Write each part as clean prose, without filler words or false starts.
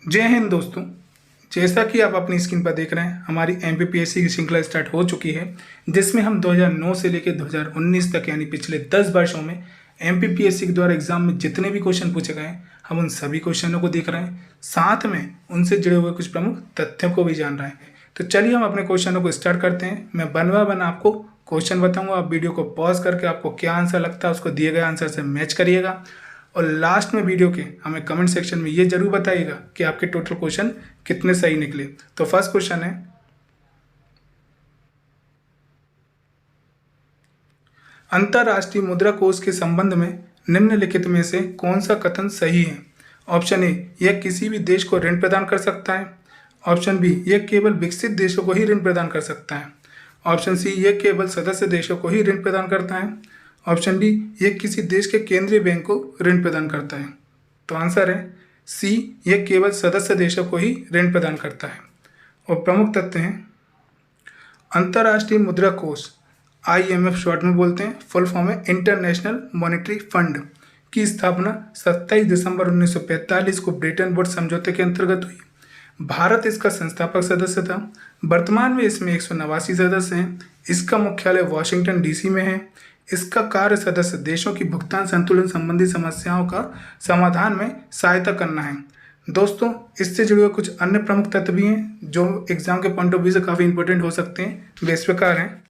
जय हिंद दोस्तों। जैसा कि आप अपनी स्क्रीन पर देख रहे हैं, हमारी एमपीपीएससी की श्रृंखला स्टार्ट हो चुकी है, जिसमें हम 2009 से लेकर 2019 तक यानी पिछले 10 वर्षों में एमपीपीएससी के द्वारा एग्जाम में जितने भी क्वेश्चन पूछे गए हैं, हम उन सभी क्वेश्चनों को देख रहे हैं, साथ में उनसे जुड़े हुए कुछ प्रमुख तथ्यों को भी जान रहे हैं। तो चलिए हम अपने क्वेश्चनों को स्टार्ट करते हैं। मैं वन बाय वन आपको क्वेश्चन बताऊंगा, आप वीडियो को पॉज करके आपको क्या आंसर लगता है उसको दिए गए आंसर से मैच करिएगा, और लास्ट में वीडियो के हमें कमेंट सेक्शन में ये जरूर बताइएगा कि आपके टोटल क्वेश्चन कितने सही निकले। तो फर्स्ट क्वेश्चन है, अंतर्राष्ट्रीय मुद्रा कोष के संबंध में निम्नलिखित में से कौन सा कथन सही है? ऑप्शन ए, यह किसी भी देश को ऋण प्रदान कर सकता है। ऑप्शन बी, यह केवल विकसित देशों को ही ऋण प्रदान कर सकता है। ऑप्शन सी, यह केवल सदस्य देशों को ही ऋण प्रदान करता है। ऑप्शन डी, यह किसी देश के केंद्रीय बैंक को ऋण प्रदान करता है। तो आंसर है सी, यह केवल सदस्य देशों को ही ऋण प्रदान करता है। और प्रमुख तथ्य हैं, अंतर्राष्ट्रीय मुद्रा कोष IMF शॉर्ट में बोलते हैं, फुल फॉर्म है इंटरनेशनल मॉनेटरी फंड, की स्थापना 27 दिसंबर 1945 को ब्रेटन वुड्स समझौते के अंतर्गत हुई। भारत इसका संस्थापक सदस्य था। वर्तमान में इसमें 189 सदस्य हैं। इसका मुख्यालय वॉशिंगटन DC में है। इसका कार्य सदस्य देशों की भुगतान संतुलन संबंधी समस्याओं का समाधान में सहायता करना है। दोस्तों, इससे जुड़े हुए कुछ अन्य प्रमुख तत्व भी हैं जो एग्जाम के पॉइंट ऑफ व्यू से काफ़ी इंपॉर्टेंट हो सकते हैं। वे इस प्रकार हैं,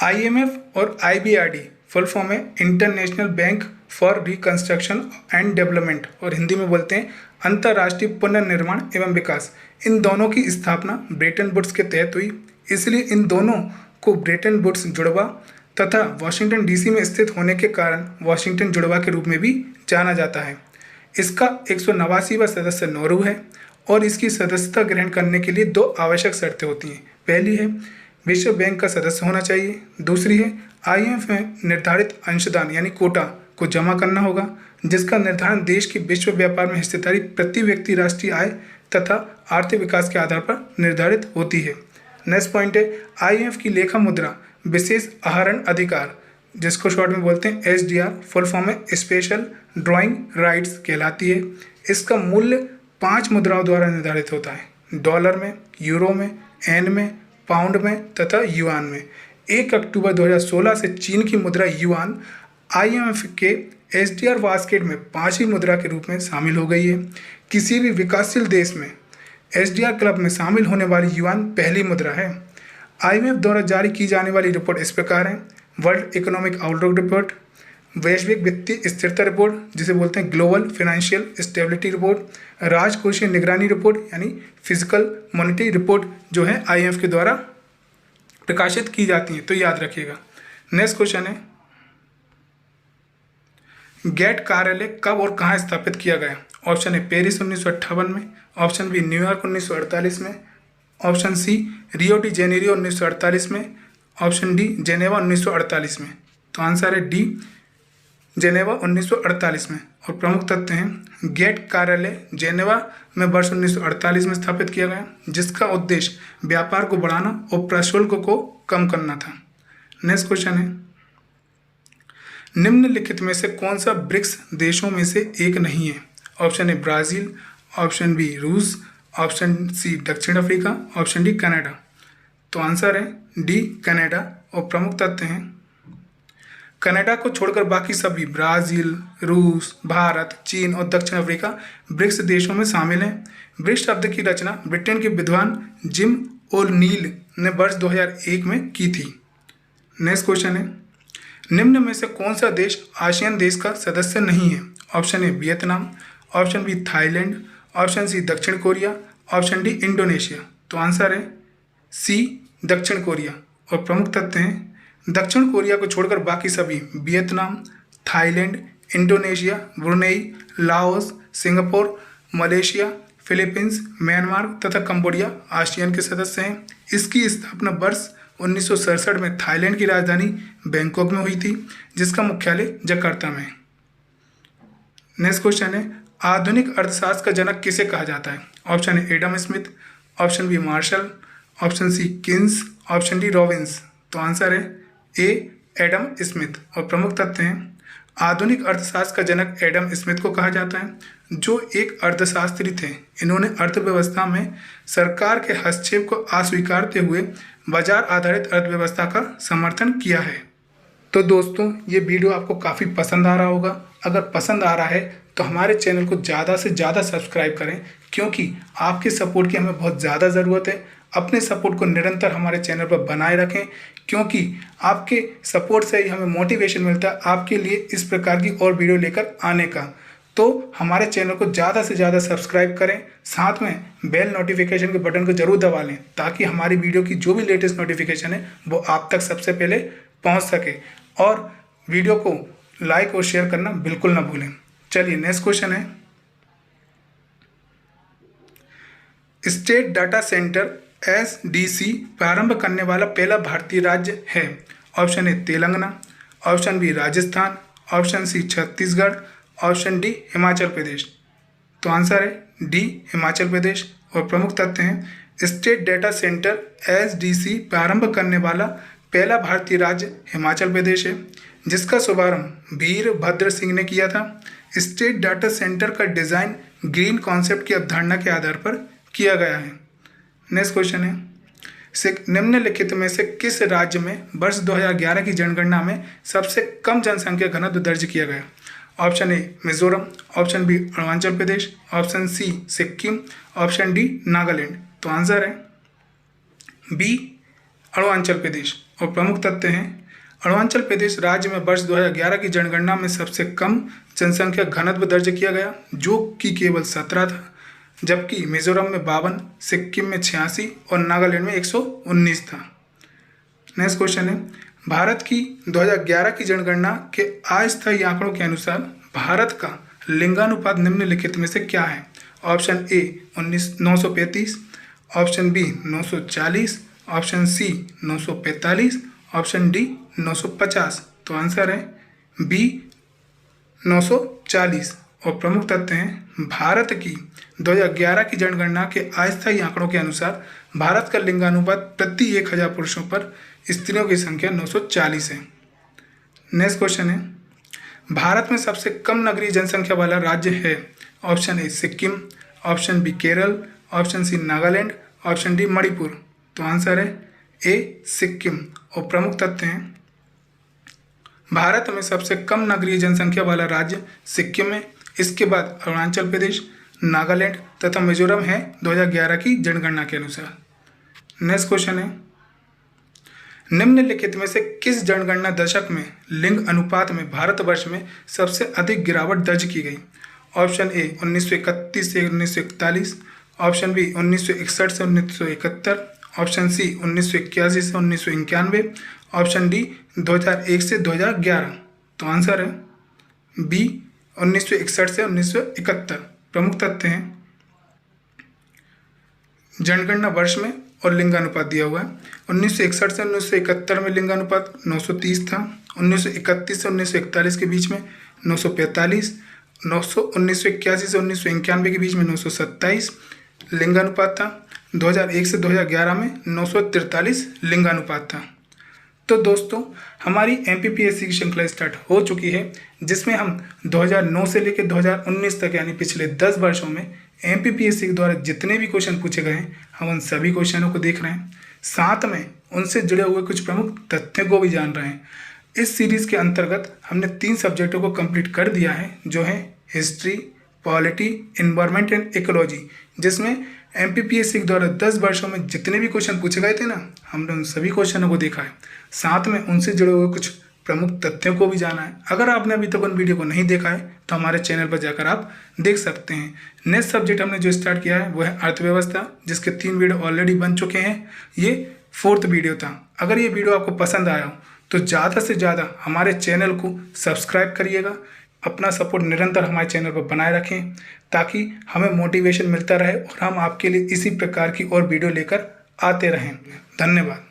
IMF और IBRD फुल फॉर्म है international bank for reconstruction and development, और हिंदी में बोलते हैं अंतर्राष्ट्रीय पुनर्निर्माण एवं विकास। इन दोनों की स्थापना ब्रेटन वुड्स के तहत हुई, इसलिए इन दोनों को ब्रेटन वुड्स जुड़वा तथा वॉशिंगटन DC में स्थित होने के कारण वॉशिंगटन जुड़वा के रूप में भी जाना जाता है। इसका 189वां सदस्य नॉर्वे है और इसकी सदस्यता ग्रहण करने के लिए दो आवश्यक शर्तें होती हैं। पहली है विश्व बैंक का सदस्य होना चाहिए, दूसरी है IMF में निर्धारित अंशदान यानी कोटा को जमा करना होगा, जिसका निर्धारण देश की विश्व व्यापार में हिस्सेदारी प्रति व्यक्ति राष्ट्रीय आय तथा आर्थिक विकास के आधार पर निर्धारित होती है। नेक्स्ट पॉइंट है, IMF की लेखा मुद्रा विशेष आहरण अधिकार, जिसको शॉर्ट में बोलते हैं SDR, फुल फॉर्म है स्पेशल ड्राइंग राइट्स कहलाती है। इसका मूल्य 5 मुद्राओं द्वारा निर्धारित होता है, डॉलर में, यूरो में, एन में, पाउंड में तथा युआन में। 1 अक्टूबर 2016 से चीन की मुद्रा युआन IMF के SDR बास्केट में 5वीं मुद्रा के रूप में शामिल हो गई है। किसी भी विकासशील देश में SDR क्लब में शामिल होने वाली युआन पहली मुद्रा है। IMF द्वारा जारी की जाने वाली रिपोर्ट इस प्रकार है, वर्ल्ड इकोनॉमिक आउटलुक रिपोर्ट, वैश्विक वित्तीय स्थिरता रिपोर्ट जिसे बोलते हैं ग्लोबल फाइनेंशियल स्टेबिलिटी रिपोर्ट, राजकोषीय निगरानी रिपोर्ट यानी फिजिकल मॉनिटरी रिपोर्ट जो है IMF के द्वारा प्रकाशित की जाती है, तो याद रखिएगा। नेक्स्ट क्वेश्चन है, गेट कार्यालय कब और कहाँ स्थापित किया गया? ऑप्शन है पेरिस 1958 में, ऑप्शन बी न्यूयॉर्क 1948 में, option C Rio de Janeiro 1948 में, ऑप्शन डी जेनेवा 1948 में। तो आंसर है डी जेनेवा 1948 में। और प्रमुख तथ्य हैं, गेट कार्यालय जेनेवा में वर्ष 1948 में स्थापित किया गया, जिसका उद्देश्य व्यापार को बढ़ाना और प्रशुल्क को कम करना था। नेक्स्ट क्वेश्चन है, निम्नलिखित में से कौन सा ब्रिक्स देशों में से एक नहीं है? ऑप्शन है ब्राज़ील, ऑप्शन बी रूस, ऑप्शन सी दक्षिण अफ्रीका, ऑप्शन डी कनाडा। तो आंसर है डी कनाडा। और प्रमुख तथ्य हैं, कनाडा को छोड़कर बाकी सभी ब्राज़ील, रूस, भारत, चीन और दक्षिण अफ्रीका ब्रिक्स देशों में शामिल हैं। ब्रिक्स शब्द की रचना ब्रिटेन के विद्वान जिम ओ'नील ने वर्ष 2001 में की थी। नेक्स्ट क्वेश्चन है, निम्न में से कौन सा देश आसियान देश का सदस्य नहीं है? Option A Vietnam, option B Thailand, option C दक्षिण कोरिया, ऑप्शन डी इंडोनेशिया। तो आंसर है सी दक्षिण कोरिया। और प्रमुख तथ्य हैं, दक्षिण कोरिया को छोड़कर बाकी सभी Vietnam, Thailand, Indonesia, Brunei, Laos, Singapore, Malaysia, Philippines, Myanmar तथा कंबोडिया आसियान के सदस्य हैं। इसकी स्थापना वर्ष 1967 में थाईलैंड की राजधानी बैंकॉक में हुई थी, जिसका मुख्यालय जकार्ता में है। नेक्स्ट क्वेश्चन है, आधुनिक अर्थशास्त्र का जनक किसे कहा जाता है? Option A Adam Smith, option B Marshall, option C Keynes, option D Robbins. तो आंसर है ए एडम स्मिथ। और प्रमुख तथ्य हैं, आधुनिक अर्थशास्त्र का जनक एडम स्मिथ को कहा जाता है, जो एक अर्थशास्त्री थे। इन्होंने अर्थव्यवस्था में सरकार के हस्तक्षेप को अस्वीकारते हुए बाजार आधारित अर्थव्यवस्था का समर्थन किया है। तो दोस्तों, ये वीडियो आपको काफ़ी पसंद आ रहा होगा। अगर पसंद आ रहा है तो हमारे चैनल को ज़्यादा से ज़्यादा सब्सक्राइब करें, क्योंकि आपके सपोर्ट की हमें बहुत ज़्यादा ज़रूरत है। अपने सपोर्ट को निरंतर हमारे चैनल पर बनाए रखें, क्योंकि आपके सपोर्ट से ही हमें मोटिवेशन मिलता है आपके लिए इस प्रकार की और वीडियो लेकर आने का। तो हमारे चैनल को ज़्यादा से ज़्यादा सब्सक्राइब करें, साथ में बेल नोटिफिकेशन के बटन को जरूर दबा लें, ताकि हमारी वीडियो की जो भी लेटेस्ट नोटिफिकेशन है वो आप तक सबसे पहले पहुंच सके। और वीडियो को लाइक और शेयर करना बिल्कुल ना भूलें। चलिए, नेक्स्ट क्वेश्चन है, स्टेट डाटा सेंटर SDC प्रारंभ करने वाला पहला भारतीय राज्य है। Option A Telangana, option B Rajasthan, option C Chhattisgarh, option D Himachal Pradesh. तो आंसर है डी हिमाचल प्रदेश। और प्रमुख तथ्य हैं, स्टेट डाटा सेंटर SDC प्रारंभ करने वाला पहला भारतीय राज्य हिमाचल प्रदेश है, जिसका शुभारंभ वीरभद्र सिंह ने किया था। स्टेट डाटा सेंटर का डिज़ाइन ग्रीन कॉन्सेप्ट की अवधारणा के आधार पर किया गया है। नेक्स्ट क्वेश्चन है, निम्नलिखित में से किस राज्य में वर्ष 2011 की जनगणना में सबसे कम जनसंख्या घनत्व दर्ज किया गया। Option A Mizoram, option B Arunachal Pradesh, option C Sikkim, option D Nagaland. तो आंसर है बी अरुणाचल प्रदेश। और प्रमुख तथ्य हैं, अरुणाचल प्रदेश राज्य में वर्ष 2011 की जनगणना में सबसे कम जनसंख्या घनत्व दर्ज किया गया, जो कि केवल 17 था, जबकि मिजोरम में 52, सिक्किम में 86 और नागालैंड में 119 था। नेक्स्ट क्वेश्चन है, भारत की 2011 की जनगणना के अस्थायी आंकड़ों के अनुसार भारत का लिंगानुपात निम्नलिखित में से क्या है। Option A 935, option B 940, option C 945, option D 950। तो आंसर है बी 940। और प्रमुख तथ्य हैं, भारत की 2011 की जनगणना के अस्थायी आंकड़ों के अनुसार भारत का लिंगानुपात प्रति 1000 पुरुषों पर स्त्रियों की संख्या 940 है। नेक्स्ट क्वेश्चन है, भारत में सबसे कम नगरीय जनसंख्या वाला राज्य है। Option A Sikkim, option B Kerala, option C Nagaland, option D Manipur. तो आंसर है ए सिक्किम। और प्रमुख तथ्य हैं, भारत में सबसे कम नगरीय जनसंख्या वाला राज्य सिक्किम है, इसके बाद अरुणाचल प्रदेश, नागालैंड तथा मिजोरम है 2011 की जनगणना के अनुसार। नेक्स्ट क्वेश्चन है, निम्नलिखित में से किस जनगणना दशक में लिंग अनुपात में भारतवर्ष में सबसे अधिक गिरावट दर्ज की गई। ऑप्शन ए 1931 से 1941, ऑप्शन बी 1961 से 1971, ऑप्शन सी 1981 से 1991, ऑप्शन डी 2001 से 2011। तो आंसर है बी 1961 से 1971। प्रमुख तथ्य हैं, जनगणना वर्ष में और लिंगानुपात दिया हुआ है। 1961 से 1971 में लिंगानुपात 930 था, 1931 से 1941 के बीच में 945, 1981 से 1991 के बीच में 927 लिंगानुपात था, 2001 से 2011 में 943 लिंगानुपात था। तो दोस्तों, हमारी MPPSC की श्रृंखला स्टार्ट हो चुकी है, जिसमें हम 2009 से लेकर 2019 तक यानी पिछले 10 वर्षों में MPPSC के द्वारा जितने भी क्वेश्चन पूछे गए हैं, हम उन सभी क्वेश्चनों को देख रहे हैं, साथ में उनसे जुड़े हुए कुछ प्रमुख तथ्यों को भी जान रहे हैं। इस सीरीज़ के अंतर्गत हमने 3 सब्जेक्टों को कंप्लीट कर दिया है, जो है history, polity, environment and ecology, जिसमें MPPSC के द्वारा 10 वर्षों में जितने भी क्वेश्चन पूछे गए थे ना, हमने उन सभी क्वेश्चनों को देखा है, साथ में उनसे जुड़े हुए कुछ प्रमुख तथ्यों को भी जाना है। अगर आपने अभी तक उन वीडियो को नहीं देखा है तो हमारे चैनल पर जाकर आप देख सकते हैं। नेक्स्ट सब्जेक्ट हमने जो स्टार्ट किया है वो है अर्थव्यवस्था, जिसके 3 वीडियो ऑलरेडी बन चुके हैं। ये 4th वीडियो था। अगर ये वीडियो आपको पसंद आया हो तो ज़्यादा से ज़्यादा हमारे चैनल को सब्सक्राइब करिएगा। अपना सपोर्ट निरंतर हमारे चैनल पर बनाए रखें, ताकि हमें मोटिवेशन मिलता रहे और हम आपके लिए इसी प्रकार की और वीडियो लेकर आते रहें। धन्यवाद।